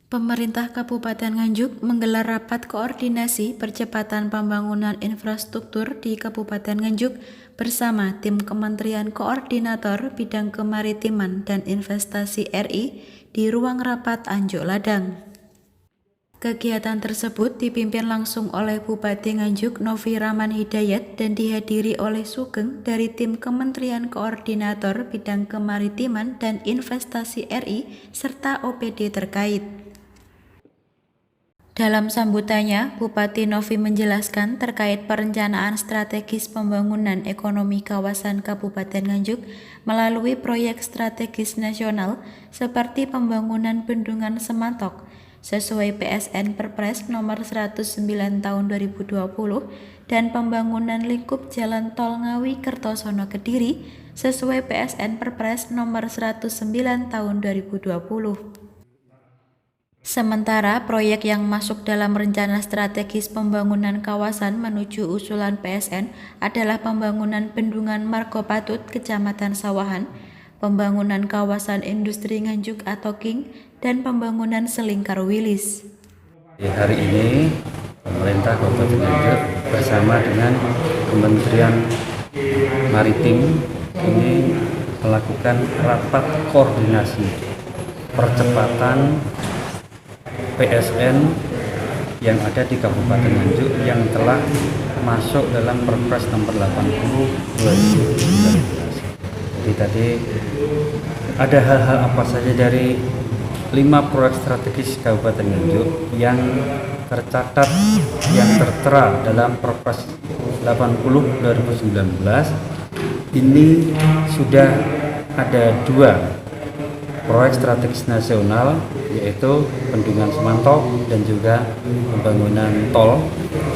Pemerintah Kabupaten Nganjuk menggelar rapat koordinasi percepatan pembangunan infrastruktur di Kabupaten Nganjuk bersama tim Kementerian Koordinator Bidang Kemaritiman dan Investasi RI di ruang rapat Anjuk Ladang. Kegiatan tersebut dipimpin langsung oleh Bupati Nganjuk Novi Rahman Hidayat dan dihadiri oleh Sugeng dari tim Kementerian Koordinator Bidang Kemaritiman dan Investasi RI serta OPD terkait. Dalam sambutannya, Bupati Novi menjelaskan terkait perencanaan strategis pembangunan ekonomi kawasan Kabupaten Nganjuk melalui proyek strategis nasional seperti pembangunan Bendungan Semantok sesuai PSN Perpres nomor 109 tahun 2020 dan pembangunan lingkup jalan tol Ngawi Kertosono Kediri sesuai PSN Perpres nomor 109 tahun 2020. Sementara proyek yang masuk dalam rencana strategis pembangunan kawasan menuju usulan PSN adalah pembangunan Bendungan Margo Patut Kecamatan Sawahan, pembangunan kawasan industri Nganjuk atau KING, dan pembangunan Selingkar Wilis. Hari ini pemerintah Kabupaten Nganjuk bersama dengan Kementerian Maritim ini melakukan rapat koordinasi percepatan PSN yang ada di Kabupaten Nganjuk yang telah masuk dalam Perpres nomor 80 2019. Jadi tadi ada hal-hal apa saja dari 5 proyek strategis Kabupaten Nganjuk yang tercatat, yang tertera dalam Perpres 80 2019. Ini sudah ada 2 proyek strategis nasional, yaitu Bendungan Semantok dan juga pembangunan tol.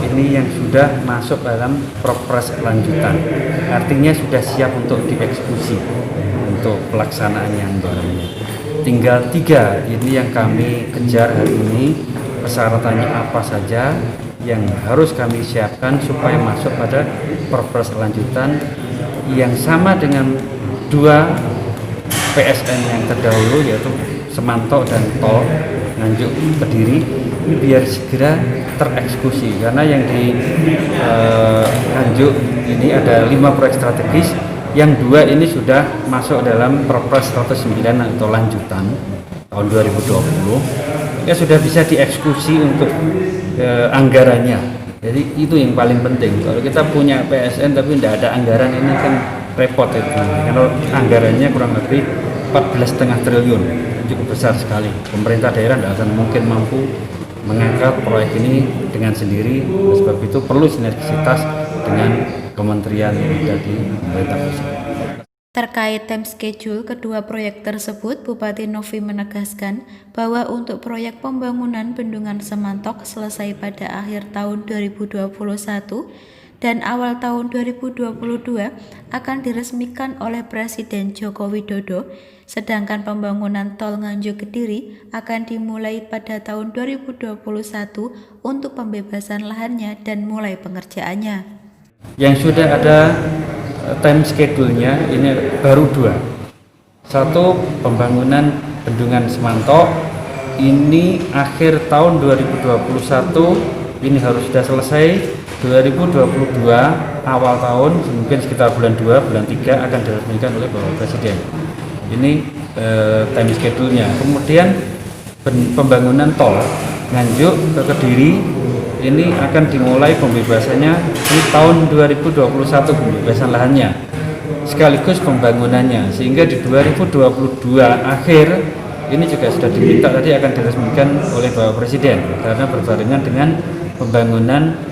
Ini yang sudah masuk dalam Perpres lanjutan, artinya sudah siap untuk dieksekusi untuk pelaksanaan yang barunya. Tinggal 3 ini yang kami kejar hari ini, persyaratannya apa saja yang harus kami siapkan supaya masuk pada Perpres lanjutan yang sama dengan 2 PSN yang terdahulu, yaitu Semantok dan tol Nganjuk Kediri, biar segera tereksekusi, karena yang di Nganjuk ini ada 5 proyek strategis, yang 2 ini sudah masuk dalam Perpres 109 atau lanjutan tahun 2020, ya sudah bisa dieksekusi untuk anggarannya. Jadi itu yang paling penting. Kalau kita punya PSN tapi tidak ada anggaran, ini kan repot itu. Kalau anggarannya kurang lebih 14,5 triliun, cukup besar sekali. Pemerintah daerah tidak akan mungkin mampu mengangkat proyek ini dengan sendiri. Oleh sebab itu perlu sinergisitas dengan kementerian yang ada di pemerintah pusat. Terkait time schedule kedua proyek tersebut, Bupati Novi menegaskan bahwa untuk proyek pembangunan Bendungan Semantok selesai pada akhir tahun 2021 dan awal tahun 2022 akan diresmikan oleh Presiden Joko Widodo, sedangkan pembangunan tol Nganjuk Kediri akan dimulai pada tahun 2021 untuk pembebasan lahannya dan mulai pengerjaannya. Yang sudah ada time schedule-nya ini baru 2. Satu, pembangunan Bendungan Semantok ini akhir tahun 2021 ini harus sudah selesai. 2022 awal tahun, mungkin sekitar bulan 2, bulan 3 akan diresmikan oleh Bapak Presiden. Ini time schedule-nya. Kemudian pembangunan tol Nganjuk ke Kediri ini akan dimulai pembebasannya di tahun 2021, pembebasan lahannya sekaligus pembangunannya, sehingga di 2022 akhir ini juga sudah diminta tadi akan diresmikan oleh Bapak Presiden, karena berbarengan dengan pembangunan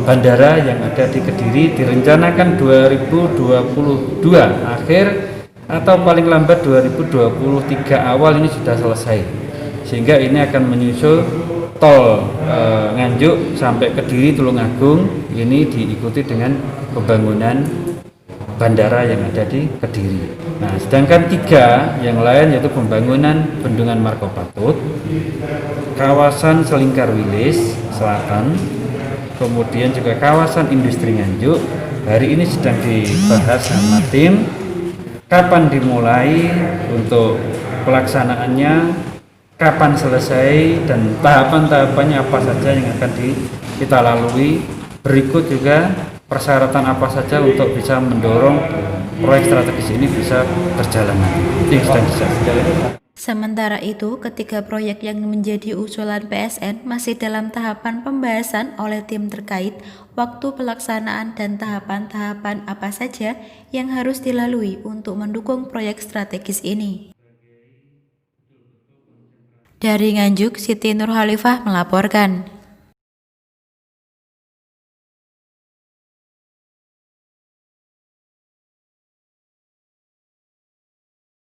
bandara yang ada di Kediri direncanakan 2022 akhir atau paling lambat 2023 awal ini sudah selesai, sehingga ini akan menyusul tol Nganjuk sampai Kediri Tulungagung ini diikuti dengan pembangunan bandara yang ada di Kediri. Nah, sedangkan 3 yang lain yaitu pembangunan Bendungan Margo Patut, kawasan Selingkar Wilis Selatan, kemudian juga kawasan industri Nganjuk. Hari ini sedang dibahas sama tim kapan dimulai untuk pelaksanaannya, kapan selesai, dan tahapan-tahapannya apa saja yang akan kita lalui. Berikut juga persyaratan apa saja untuk bisa mendorong proyek strategis ini bisa berjalan nanti. Itu yang sedang dijalankan. Sementara itu, ketiga proyek yang menjadi usulan PSN masih dalam tahapan pembahasan oleh tim terkait, waktu pelaksanaan dan tahapan-tahapan apa saja yang harus dilalui untuk mendukung proyek strategis ini. Dari Nganjuk, Siti Nurhalifah melaporkan.